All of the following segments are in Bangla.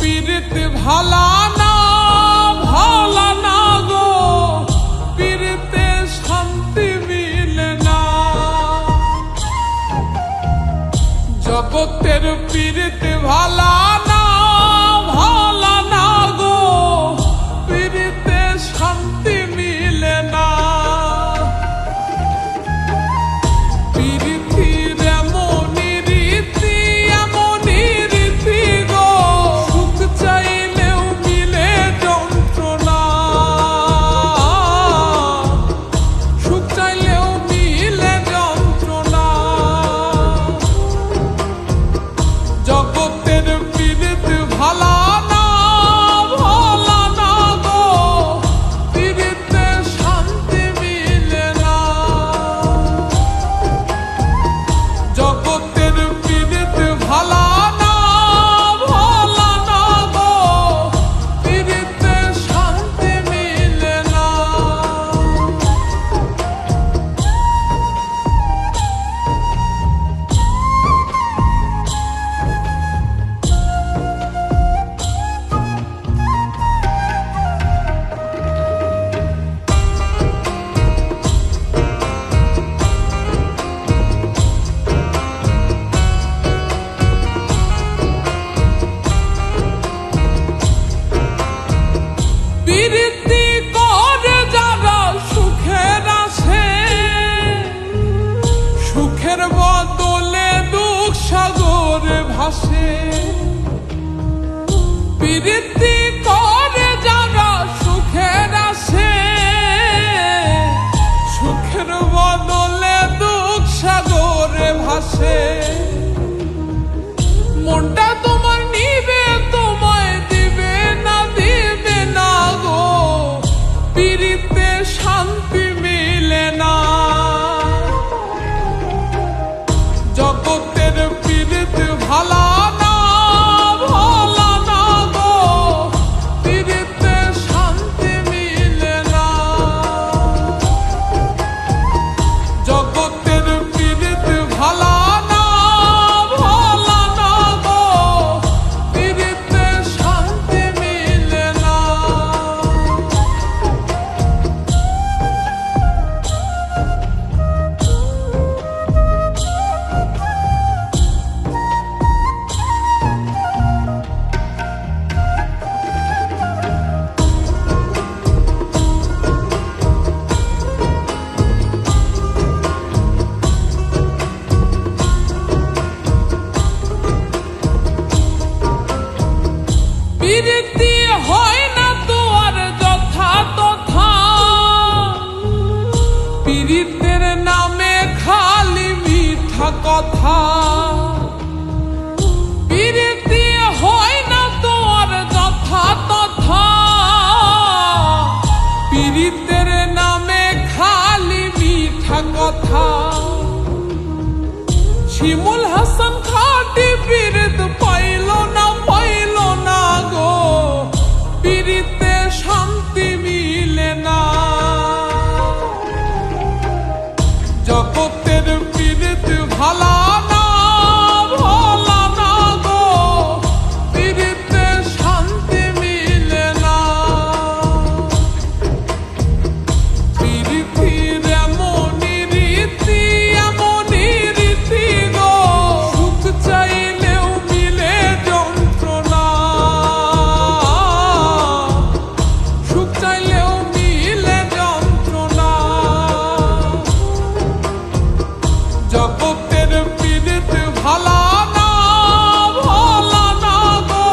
পীড়িত ভালা না ভালা না গো, পীড়িতে শান্তি মিলে না। জগতের পীড়িত ভালা না ভালা না গো, পীড়িতে শান্তি মিলে না। পীড়িতির এমনই রীতি এমনই রীতি গো, সুখ চাইলেও মিলে যন্ত্রণা, সুখ চাইলেও মিলে যন্ত্রণা। জগতের পীড়িত ভালা না ভালা না গো, পীড়িতে শান্তি মিলে না। জগতের পীড়িত ভালা না ভালা না গো, পীড়িতে শান্তি মিলে না। পীড়িতি করে যারা সুখের আসে, সুখের বদলে দুঃখ সাগরে ভাসে। পীড়িতি করে যারা সুখের আসে, সুখের বদলে দুঃখ সাগরে ভাসে। মনটা তোমার নিবে তোমায় দিবে না দিবে না গো, পীড়িতে শান্তি মিলে না। জগতের পীড়িত ভালা না ভালা না গো, পীড়িতে শান্তি মিলে না। জগতের পীড়িত ভালা না ভালা না গো, পীড়িতে শান্তি মিলে না। পীড়িতি হয় না তো আর যথা তথা, পীড়িতের নামে খালি মিঠা কথা। পীড়িতি হয় না তো আর যথা তথা, পীড়িতের নামে খালি মিঠা কথা। শিমুল হাসান খাটি পীড়িত পাইল না পাইল না গো, পীড়িতে শান্তি মিলে না। জগতের পীড়িত ভালা না ভালা না গো, পীড়িতে শান্তি মিলে না। পীড়িতির এমনই রীতি এমনই রীতি গো, সুখ চাইলেও মিলে যন্ত্রণা, সুখ চাইলেও মিলে যন্ত্রণা। জগতের পীড়িত ভালা না ভালা না গো,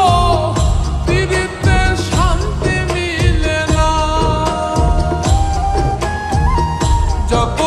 পীড়িতে শান্তি মিলে না। জগতের